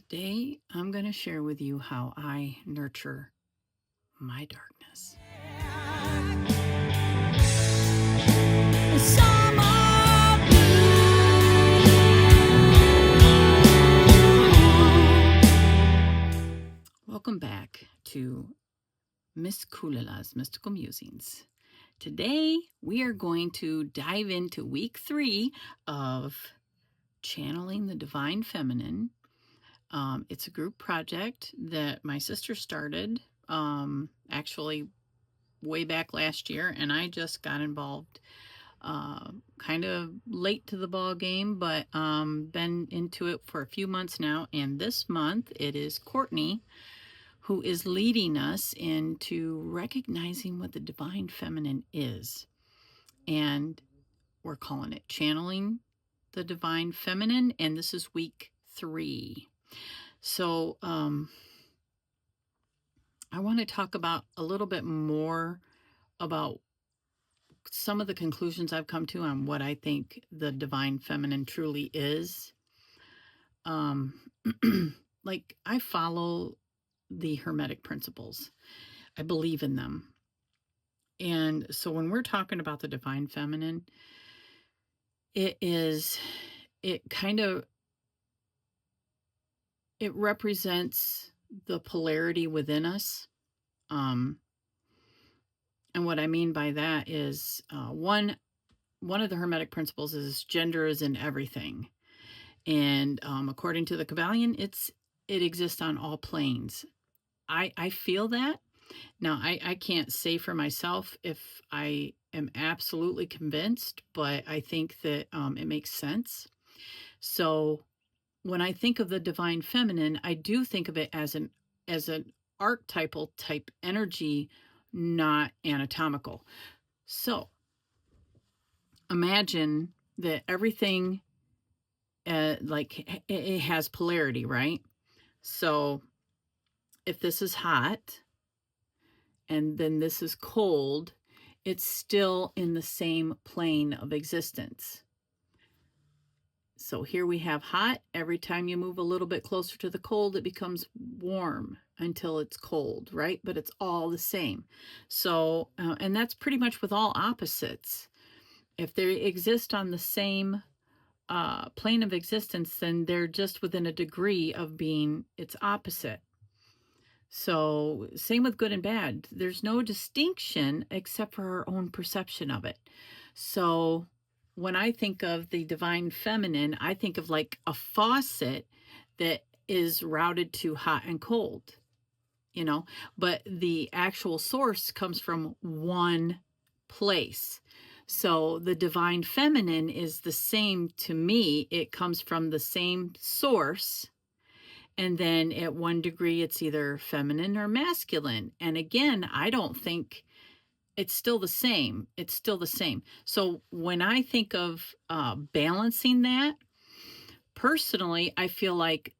Today, I'm going to share with you how I nurture my darkness. Welcome back to MissCoolala's Mystical Musings. Today, we are going to dive into week 3 of Channeling the Divine Feminine. It's a group project that my sister started actually way back last year, and I just got involved kind of late to the ball game, but been into it for a few months now. And this month it is Cortney who is leading us into recognizing what the divine feminine is, and we're calling it Channeling the Divine Feminine, and this is week 3. So I want to talk about a little bit more about some of the conclusions I've come to on what I think the divine feminine truly is. Like, I follow the Hermetic principles. I believe in them. And so when we're talking about the divine feminine, it represents the polarity within us. And what I mean by that is one of the Hermetic principles is gender is in everything. And according to the Kabbalion, it exists on all planes. I feel that. Now, I can't say for myself if I am absolutely convinced, but I think that it makes sense. So when I think of the divine feminine, I do think of it as an archetypal type energy, not anatomical. So imagine that everything like it has polarity, right? So if this is hot and then this is cold, it's still in the same plane of existence. So here we have hot. Every time you move a little bit closer to the cold, it becomes warm until it's cold, right? But it's all the same. So, and that's pretty much with all opposites. If they exist on the same plane of existence, then they're just within a degree of being its opposite. So same with good and bad. There's no distinction except for our own perception of it. So when I think of the divine feminine, I think of like a faucet that is routed to hot and cold, but the actual source comes from one place. So the divine feminine is the same to me. It comes from the same source. And then at one degree, it's either feminine or masculine. And again, I don't think it's still the same. It's still the same. So when I think of balancing that, personally, I feel like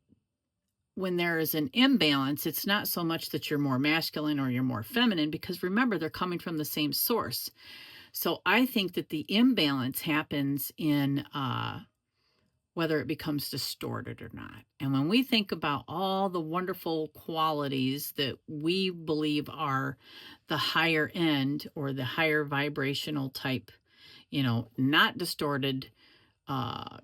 when there is an imbalance, it's not so much that you're more masculine or you're more feminine, because remember, they're coming from the same source. So I think that the imbalance happens in whether it becomes distorted or not. And when we think about all the wonderful qualities that we believe are the higher end or the higher vibrational type, not distorted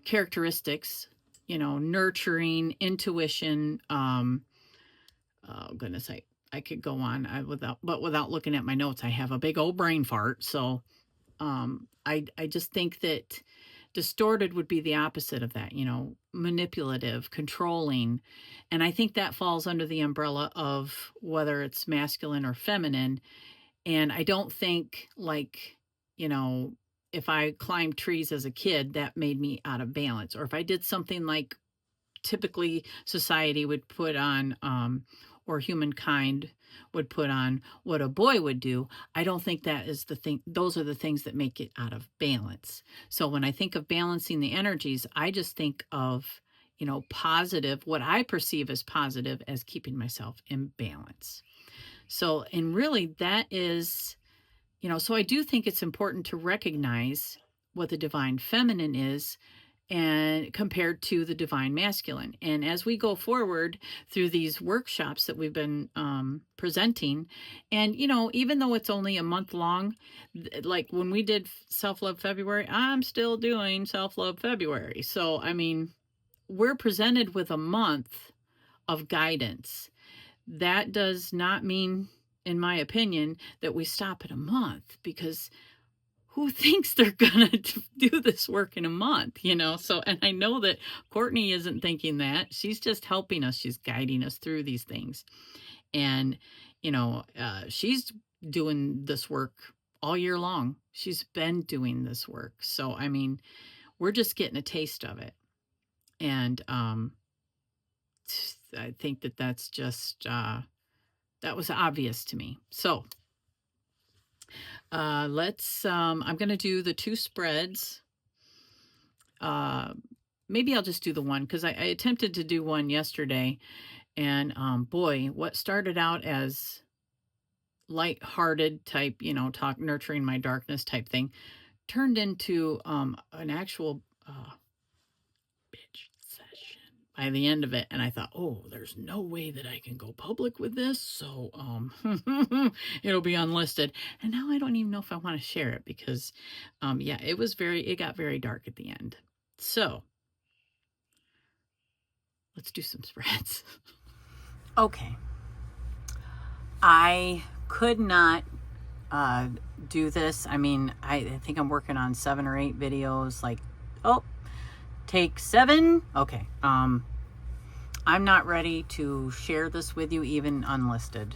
characteristics, nurturing, intuition, oh goodness, I could go on without looking at my notes. I have a big old brain fart. So I just think that distorted would be the opposite of that, manipulative, controlling. And I think that falls under the umbrella of whether it's masculine or feminine. And I don't think if I climbed trees as a kid, that made me out of balance. Or if I did something like typically society would put on, or humankind would put on what a boy would do, I don't think that is the thing. Those are the things that make it out of balance. So when I think of balancing the energies, I just think of, positive, what I perceive as positive, as keeping myself in balance. So, and really that is, so I do think it's important to recognize what the divine feminine is. and compared to the divine masculine. And as we go forward through these workshops that we've been presenting, and even though it's only a month long, like when we did Self-Love February, I'm still doing Self-Love February. So I mean, we're presented with a month of guidance. That does not mean, in my opinion, that we stop at a month, because who thinks they're gonna do this work in a month, So, and I know that Cortney isn't thinking that. She's just helping us. She's guiding us through these things. And, she's doing this work all year long. She's been doing this work. So, I mean, we're just getting a taste of it. And I think that that's just, that was obvious to me. So, let's, I'm going to do the 2 spreads. Maybe I'll just do the one, because I attempted to do one yesterday, and boy, what started out as light-hearted type, talk, nurturing my darkness type thing, turned into an actual bitch session by the end of it. And I thought, oh, there's no way that I can go public with this, so it'll be unlisted. And now I don't even know if I want to share it, because yeah, it got very dark at the end. So let's do some spreads. Okay. I could not do this. I mean, I think I'm working on 7 or 8 videos, like, take 7. Okay. I'm not ready to share this with you, even unlisted.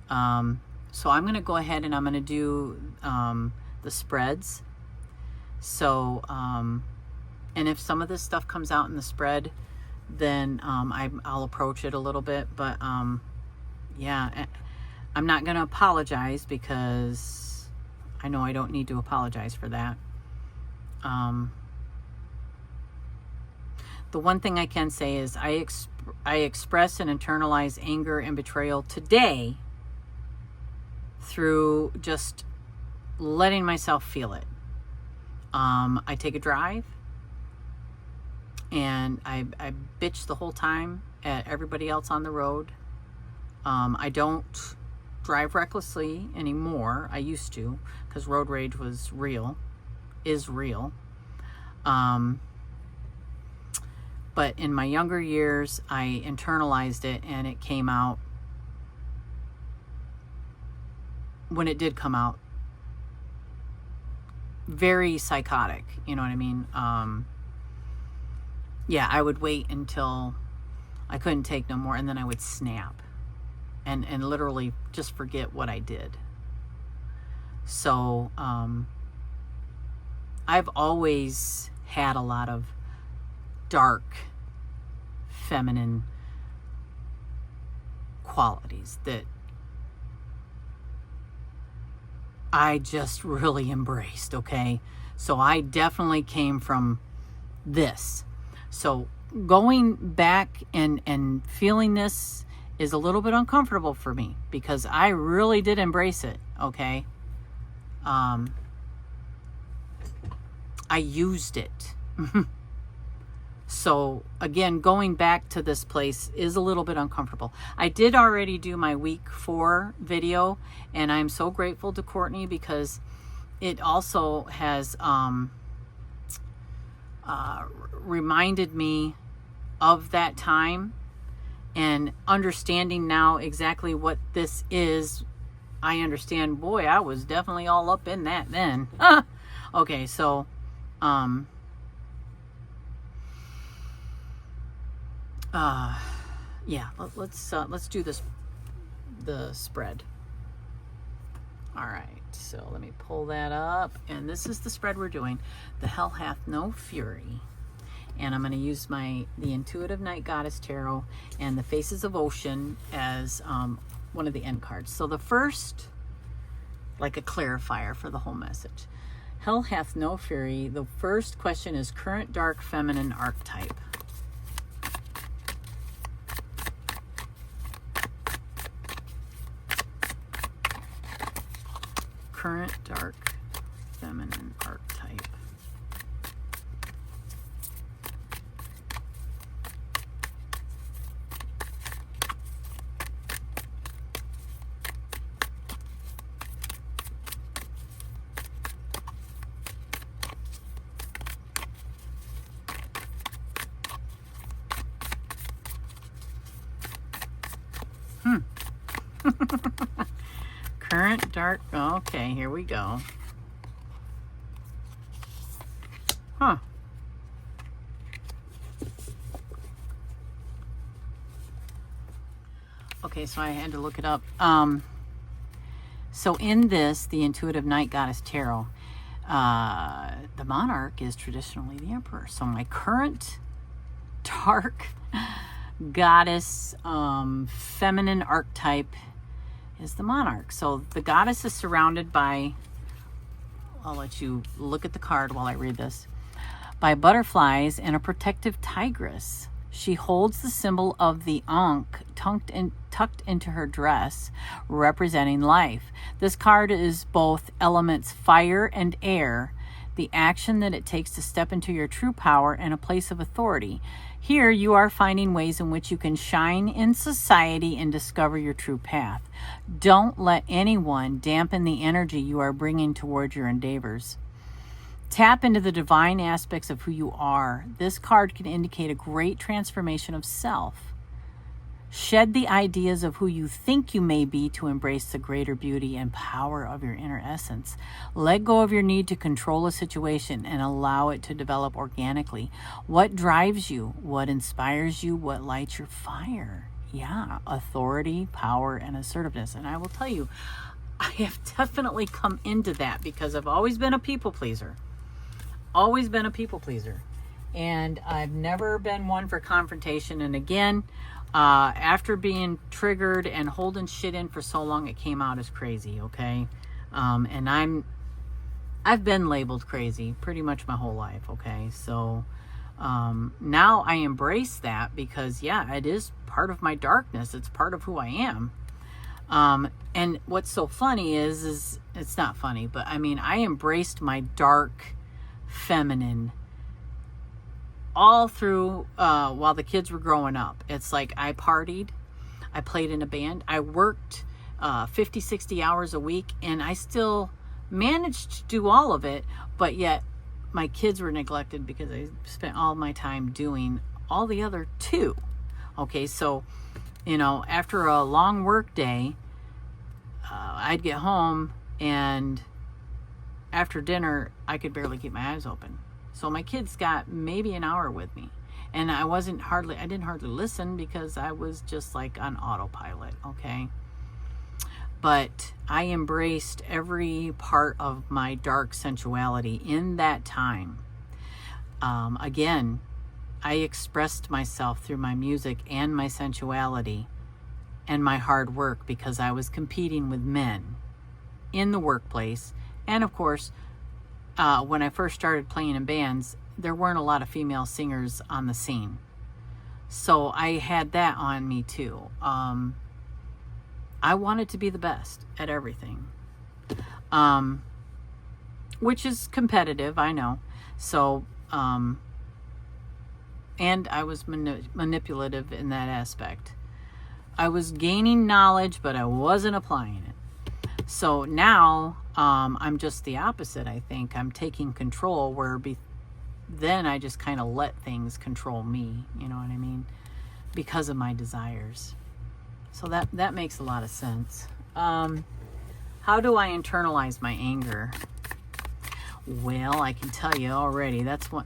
So I'm going to go ahead and I'm going to do the spreads. So, and if some of this stuff comes out in the spread, then I'll approach it a little bit. But yeah, I'm not going to apologize, because I know I don't need to apologize for that. The one thing I can say is I express and internalize anger and betrayal today through just letting myself feel it. I take a drive, and I bitch the whole time at everybody else on the road. I don't drive recklessly anymore. I used to, because road rage is real. But in my younger years, I internalized it, and it came out when it did come out. Very psychotic, you know what I mean? Yeah, I would wait until I couldn't take no more, and then I would snap and literally just forget what I did. So I've always had a lot of dark feminine qualities that I just really embraced, okay? So I definitely came from this. So going back and feeling this is a little bit uncomfortable for me, because I really did embrace it, okay? I used it. So again, going back to this place is a little bit uncomfortable. I did already do my week 4 video, and I'm so grateful to Cortney, because it also has reminded me of that time, and understanding now exactly what this is. I understand, boy, I was definitely all up in that then. Okay, so yeah, let's do this, the spread. All right, so let me pull that up, and this is the spread we're doing. The Hell Hath No Fury, and I'm going to use the Intuitive Night Goddess Tarot and the Faces of Ocean as one of the end cards. So the first, like a clarifier for the whole message. Hell Hath No Fury. The first question is current dark feminine archetype. Current dark feminine archetype. Current dark. Okay, here we go. Huh. Okay, so I had to look it up. So in this, the Intuitive Night Goddess Tarot, the monarch is traditionally the emperor. So my current dark goddess, feminine archetype is the monarch. So the goddess is surrounded by, I'll let you look at the card while I read this, by butterflies and a protective tigress. She holds the symbol of the Ankh tucked into her dress, representing life. This card is both elements fire and air, the action that it takes to step into your true power and a place of authority. Here you are finding ways in which you can shine in society and discover your true path. Don't let anyone dampen the energy you are bringing towards your endeavors. Tap into the divine aspects of who you are. This card can indicate a great transformation of self. Shed the ideas of who you think you may be to embrace the greater beauty and power of your inner essence. Let go of your need to control a situation and allow it to develop organically. What drives you? What inspires you? What lights your fire? Yeah, authority, power, and assertiveness. And I will tell you, I have definitely come into that because I've always been a people pleaser. Always been a people pleaser. And I've never been one for confrontation. And again, after being triggered and holding shit in for so long, it came out as crazy, okay? And I've been labeled crazy pretty much my whole life, okay? So now I embrace that because, yeah, it is part of my darkness. It's part of who I am. And what's so funny is it's not funny, but I mean, I embraced my dark feminine all through while the kids were growing up. It's like I partied, I played in a band, I worked 50, 60 hours a week, and I still managed to do all of it, but yet my kids were neglected because I spent all my time doing all the other two. Okay, so, you know, after a long work day, I'd get home, and after dinner, I could barely keep my eyes open. So my kids got maybe an hour with me. And I didn't hardly listen because I was just like on autopilot, okay? But I embraced every part of my dark sensuality in that time. Again, I expressed myself through my music and my sensuality and my hard work because I was competing with men in the workplace. And of course, when I first started playing in bands, there weren't a lot of female singers on the scene. So I had that on me too. I wanted to be the best at everything, which is competitive, I know. So, and I was manipulative in that aspect. I was gaining knowledge, but I wasn't applying it. So now I'm just the opposite, I think. I'm taking control where then I just kind of let things control me, you know what I mean? Because of my desires. So that makes a lot of sense. How do I internalize my anger? Well, I can tell you already, that was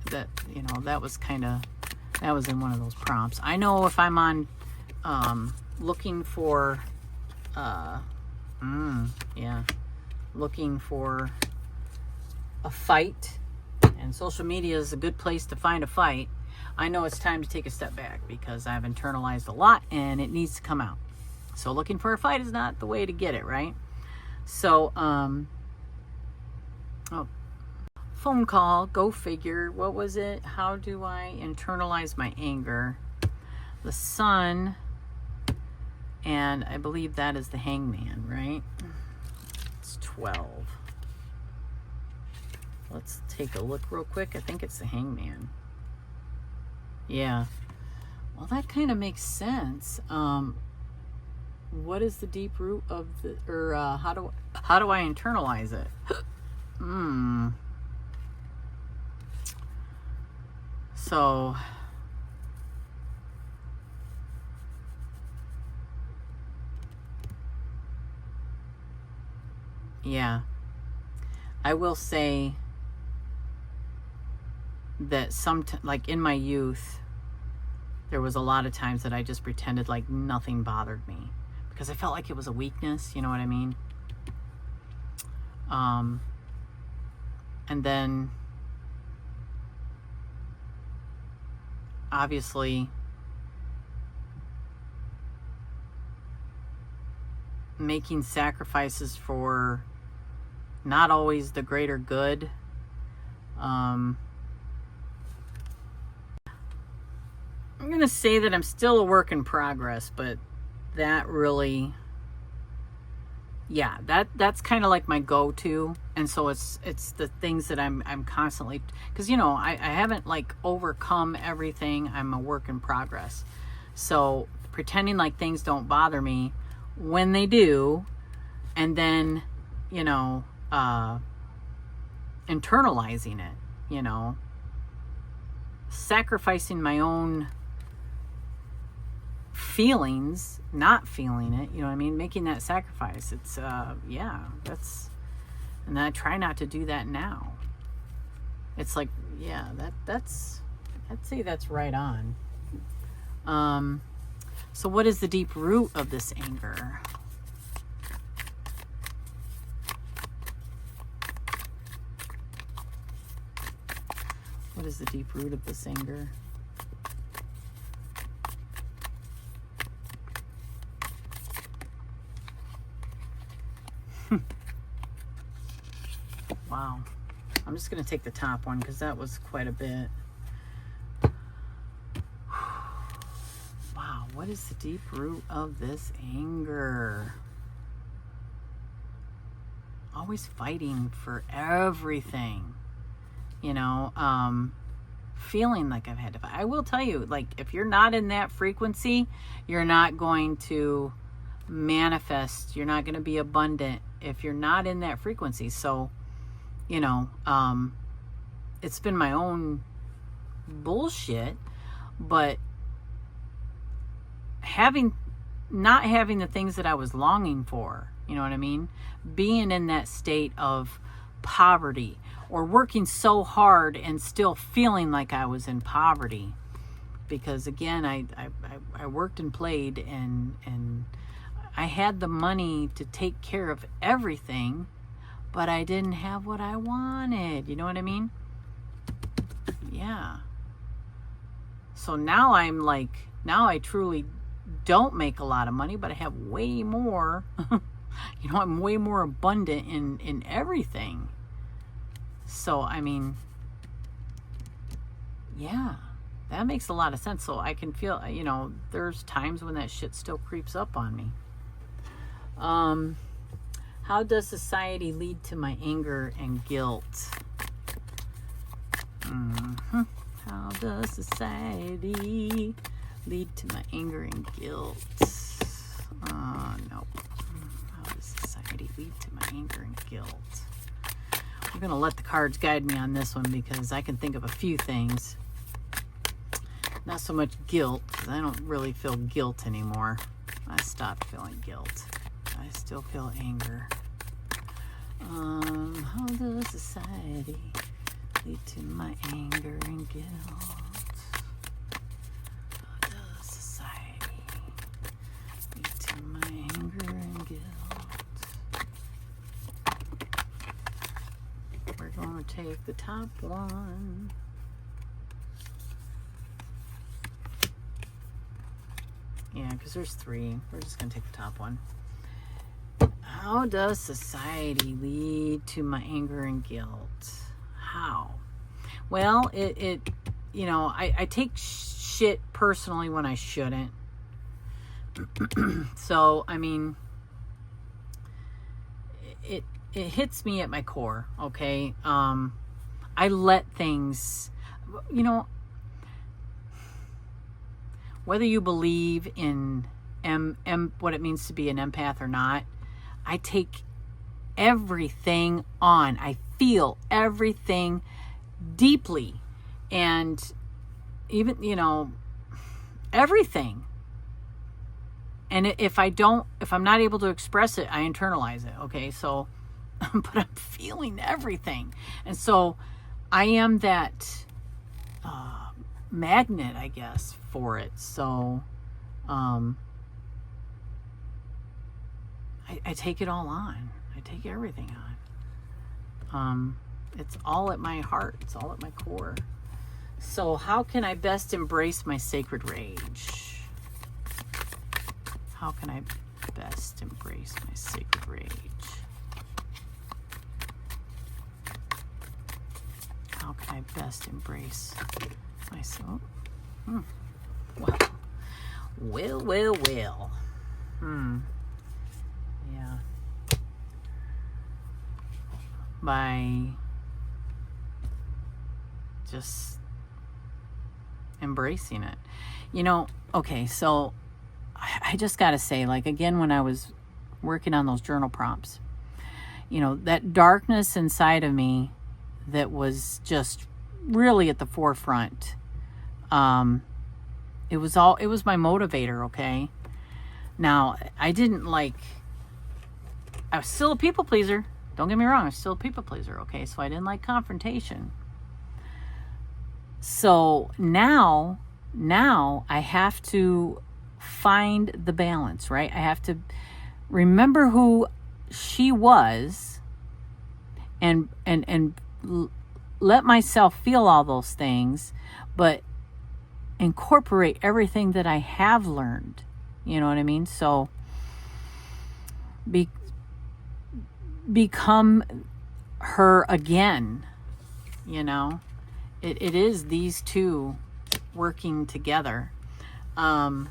in one of those prompts. I know if I'm on looking for looking for a fight, and social media is a good place to find a fight, I know it's time to take a step back because I've internalized a lot and it needs to come out. So looking for a fight is not the way to get it, right? So, phone call, go figure. What was it? How do I internalize my anger? The Sun, and I believe that is the Hangman, right? It's 12. Let's take a look real quick. I think it's the Hangman. Yeah. Well, that kind of makes sense. What is the deep root of how do I internalize it? So Yeah. I will say that like in my youth, there was a lot of times that I just pretended like nothing bothered me because I felt like it was a weakness, you know what I mean? And then obviously making sacrifices for not always the greater good. I'm going to say that I'm still a work in progress, but that really, yeah, that's kind of like my go-to. And so it's the things that I'm constantly, because, you know, I haven't like overcome everything. I'm a work in progress. So pretending like things don't bother me when they do, and then, you know, internalizing it, you know, sacrificing my own feelings, not feeling it, you know what I mean? Making that sacrifice. It's, yeah, and I try not to do that now. It's like, yeah, that's, I'd say that's right on. So what is the deep root of this anger? What is the deep root of this anger? Wow. I'm just going to take the top one because that was quite a bit. Wow. What is the deep root of this anger? Always fighting for everything. You know, feeling like I've had to fight. I will tell you, like, if you're not in that frequency, you're not going to manifest. You're not going to be abundant if you're not in that frequency. So, you know, it's been my own bullshit, but not having the things that I was longing for, you know what I mean? Being in that state of poverty, or working so hard and still feeling like I was in poverty, because again, I worked and played, and I had the money to take care of everything, but I didn't have what I wanted. You know what I mean? Yeah. So now now I truly don't make a lot of money, but I have way more. You know, I'm way more abundant in everything. So, I mean, yeah, that makes a lot of sense. So I can feel, you know, there's times when that shit still creeps up on me. How does society lead to my anger and guilt? How does society lead to my anger and guilt? No. How does society lead to my anger and guilt? I'm going to let the cards guide me on this one because I can think of a few things. Not so much guilt, because I don't really feel guilt anymore. I stopped feeling guilt. I still feel anger. How does society lead to my anger and guilt? How does society lead to my anger and guilt? We're going to take the top one. Yeah, because there's three. We're just going to take the top one. How does society lead to my anger and guilt? How? Well, it you know, I take shit personally when I shouldn't. So, I mean, it hits me at my core, okay? I let things, you know, whether you believe in what it means to be an empath or not, I take everything on. I feel everything deeply. And even, you know, everything. And if I'm not able to express it, I internalize it. Okay. So but I'm feeling everything. And so I am that magnet, I guess, for it. So I take it all on. I take everything on. It's all at my heart. It's all at my core. So how can I best embrace my sacred rage? How can I best embrace my sacred rage? How can I best embrace myself? Well. Yeah. By just embracing it. Okay, so I just got to say, like, again, when I was working on those journal prompts, that darkness inside of me that was just really at the forefront, it was my motivator, okay? Now, I was still a people pleaser. Don't get me wrong, I was still a people pleaser, okay? So I didn't like confrontation. So now I have to find the balance, right? I have to remember who she was and let myself feel all those things, but incorporate everything that I have learned. You know what I mean? So become her again, It is these two working together. So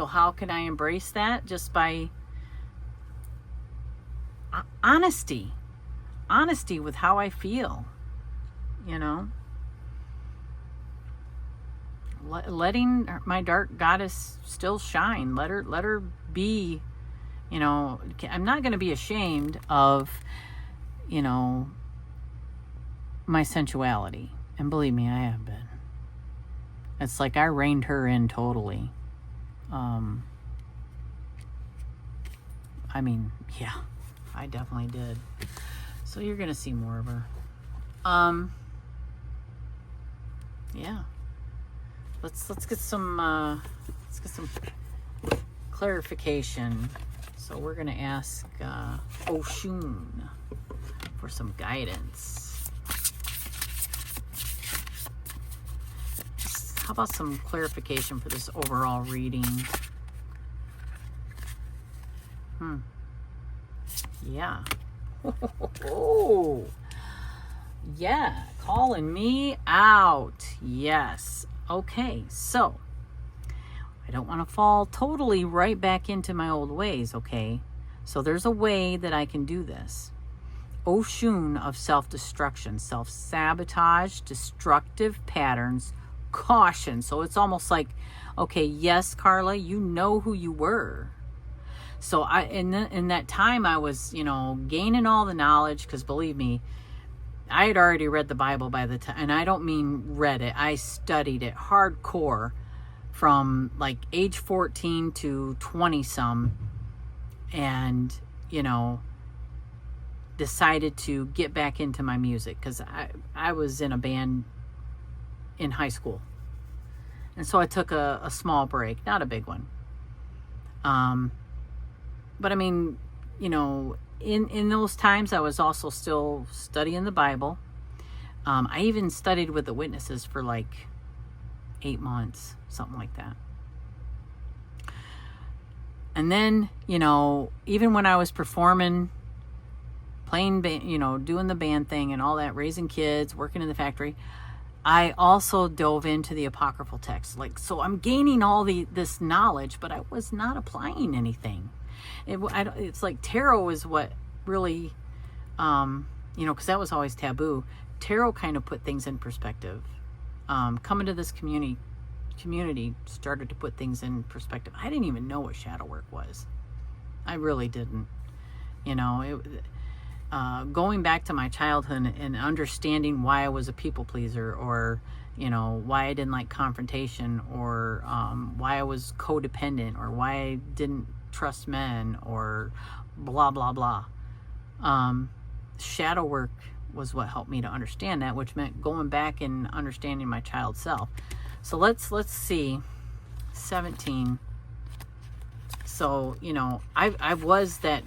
how can I embrace that? Just by honesty with how I feel, letting my dark goddess still shine. Let her be, I'm not going to be ashamed of, my sensuality. And believe me, I have been. It's like I reined her in totally. Yeah, I definitely did. So you're gonna see more of her. Yeah. Let's get some clarification. So we're gonna ask Oshun for some guidance. How about some clarification for this overall reading? Yeah. Oh, yeah. Calling me out. Yes. Okay. So I don't want to fall totally right back into my old ways. Okay. So there's a way that I can do this. Oshun of self-destruction, self-sabotage, destructive patterns, caution. So it's almost like, okay, yes, Carla, you know who you were. So in that time I was, gaining all the knowledge, because believe me, I had already read the Bible by the time, and I don't mean read it, I studied it hardcore from like age 14 to 20 some, and, decided to get back into my music, because I was in a band in high school. And so I took a small break, not a big one. But in those times I was also still studying the Bible. I even studied with the witnesses for like 8 months, something like that. And then, even when I was performing, playing, doing the band thing and all that, raising kids, working in the factory, I also dove into the apocryphal texts. So I'm gaining all this knowledge, but I was not applying anything. It's like tarot is what really, because that was always taboo. Tarot kind of put things in perspective. Coming to this community started to put things in perspective. I didn't even know what shadow work was. I really didn't. Going back to my childhood and understanding why I was a people pleaser, or why I didn't like confrontation, or why I was codependent, or why I didn't trust men or blah, blah, blah. Shadow work was what helped me to understand that, which meant going back and understanding my child self. So let's see. 17. So, you know, I was that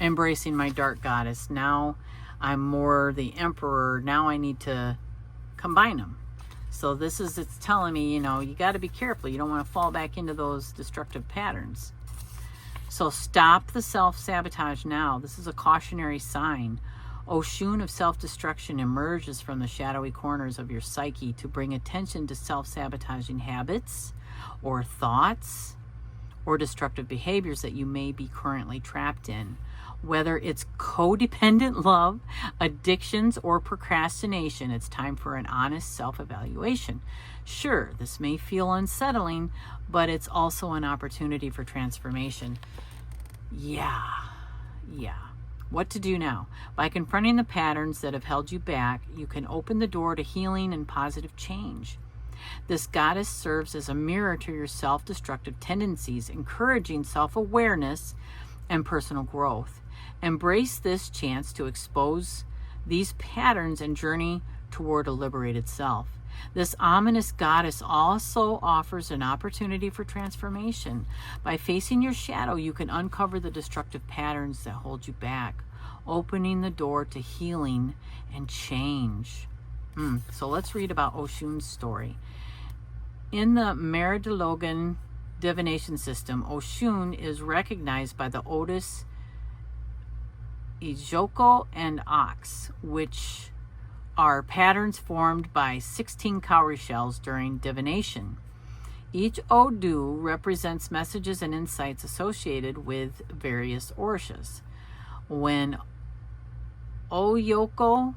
embracing my dark goddess. Now I'm more the emperor. Now I need to combine them. So this is, it's telling me, you know, you got to be careful. You don't want to fall back into those destructive patterns. So stop the self-sabotage now. This is a cautionary sign. Oshun of self-destruction emerges from the shadowy corners of your psyche to bring attention to self-sabotaging habits or thoughts or destructive behaviors that you may be currently trapped in. Whether it's codependent love, addictions, or procrastination, it's time for an honest self-evaluation. Sure, this may feel unsettling, but it's also an opportunity for transformation. Yeah. What to do now? By confronting the patterns that have held you back, you can open the door to healing and positive change. This goddess serves as a mirror to your self-destructive tendencies, encouraging self-awareness and personal growth. Embrace this chance to expose these patterns and journey toward a liberated self. This ominous goddess also offers an opportunity for transformation. By facing your shadow, you can uncover the destructive patterns that hold you back, opening the door to healing and change. So let's read about Oshun's story. In the Meridologan divination system, Oshun is recognized by the Otis, Ijoko, and Ox, which are patterns formed by 16 cowrie shells during divination. Each Odu represents messages and insights associated with various orishas. When Oyoko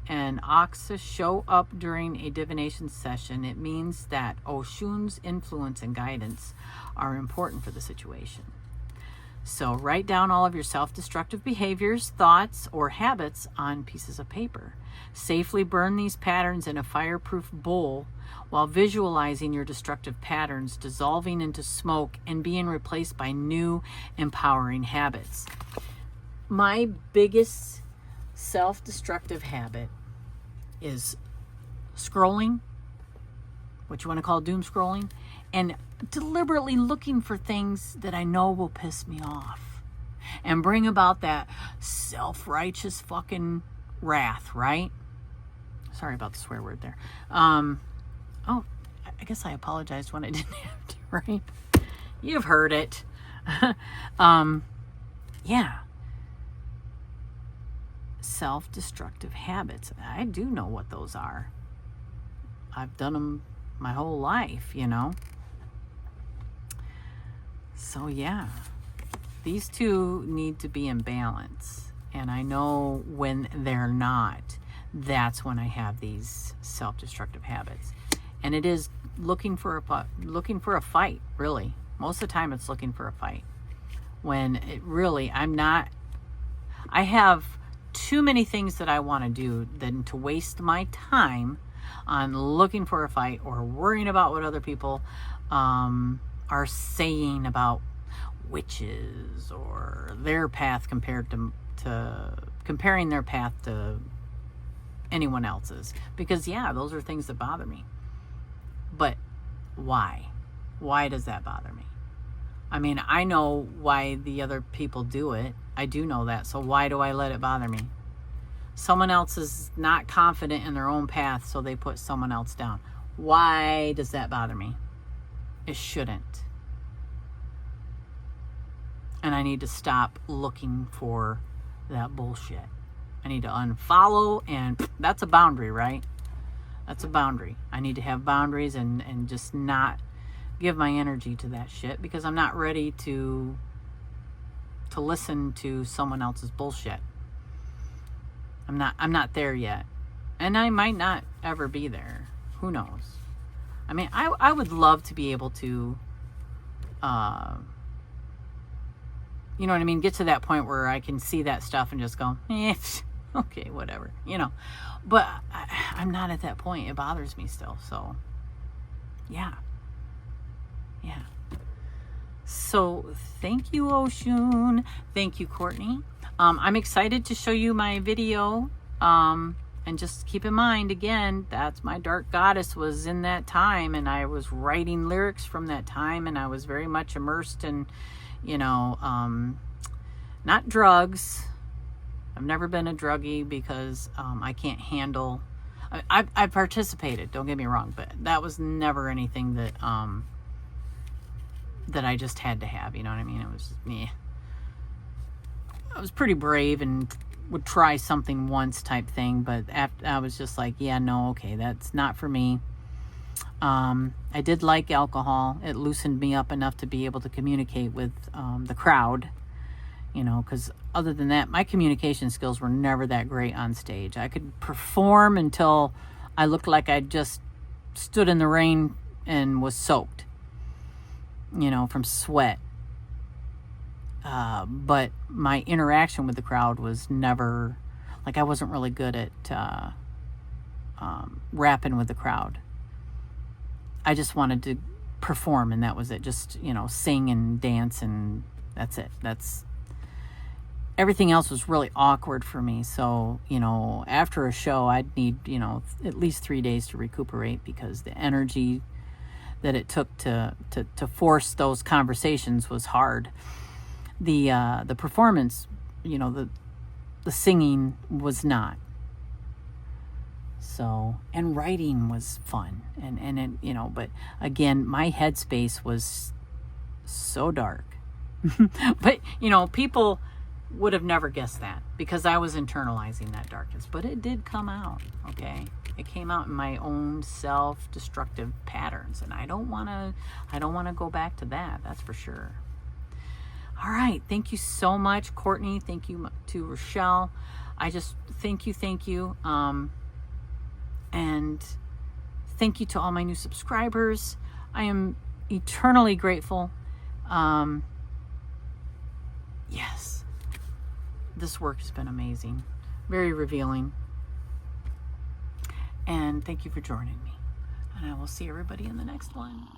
and Oxa show up during a divination session, it means that Oshun's influence and guidance are important for the situation. So write down all of your self-destructive behaviors, thoughts, or habits on pieces of paper. Safely burn these patterns in a fireproof bowl while visualizing your destructive patterns dissolving into smoke and being replaced by new, empowering habits. My biggest self-destructive habit is scrolling, what you want to call doom scrolling, and deliberately looking for things that I know will piss me off and bring about that self-righteous fucking wrath, right? Sorry about the swear word there. Oh, I guess I apologized when I didn't have to, right? You've heard it. Yeah. Self-destructive habits. I do know what those are. I've done them my whole life, you know. So yeah, these two need to be in balance. And I know when they're not, that's when I have these self-destructive habits. And it is looking for a fight, really. Most of the time it's looking for a fight. When it really, I have too many things that I want to do than to waste my time on looking for a fight or worrying about what other people are saying about witches or their path compared to comparing their path to anyone else's. Because yeah, those are things that bother me. But why? Why does that bother me? I mean, I know why the other people do it. I do know that. So why do I let it bother me? Someone else is not confident in their own path, so they put someone else down. Why does that bother me? It shouldn't. And I need to stop looking for that bullshit. I need to unfollow, and that's a boundary, right? That's a boundary. I need to have boundaries and just not give my energy to that shit because I'm not ready to listen to someone else's bullshit. I'm not there yet. And I might not ever be there. Who knows? I mean, I would love to be able to you know what I mean, get to that point where I can see that stuff and just go, okay, whatever, you know. But I'm not at that point. It bothers me still. So, yeah. So thank you, Oshun. Thank you, Cortney. I'm excited to show you my video. And just keep in mind, again, that's my dark goddess was in that time, and I was writing lyrics from that time, and I was very much immersed in, you know, not drugs. I've never been a druggie because I can't handle. I've participated, don't get me wrong, but that was never anything that that I just had to have. You know what I mean? It was me. I was pretty brave and would try something once type thing, but after, I was just like, yeah, no, okay, that's not for me. I did like alcohol. It loosened me up enough to be able to communicate with the crowd, you know, because other than that, my communication skills were never that great on stage. I could perform until I looked like I just stood in the rain and was soaked, you know, from sweat. But my interaction with the crowd was never, like, I wasn't really good at rapping with the crowd. I just wanted to perform, and that was it. Just, you know, sing and dance, and that's it. Everything else was really awkward for me. So, you know, after a show, I'd need, you know, at least 3 days to recuperate, because the energy that it took to force those conversations was hard. The performance, you know, the singing was not. So, and writing was fun, and it, you know, but again, my headspace was so dark. But, you know, people would have never guessed that, because I was internalizing that darkness, but it did come out, okay? It came out in my own self-destructive patterns, and I don't want to go back to that. That's for sure. All right. Thank you so much, Cortney. Thank you to Rochelle. I just thank you. And thank you to all my new subscribers. I am eternally grateful. Yes, this work has been amazing, very revealing. And thank you for joining me. And I will see everybody in the next one.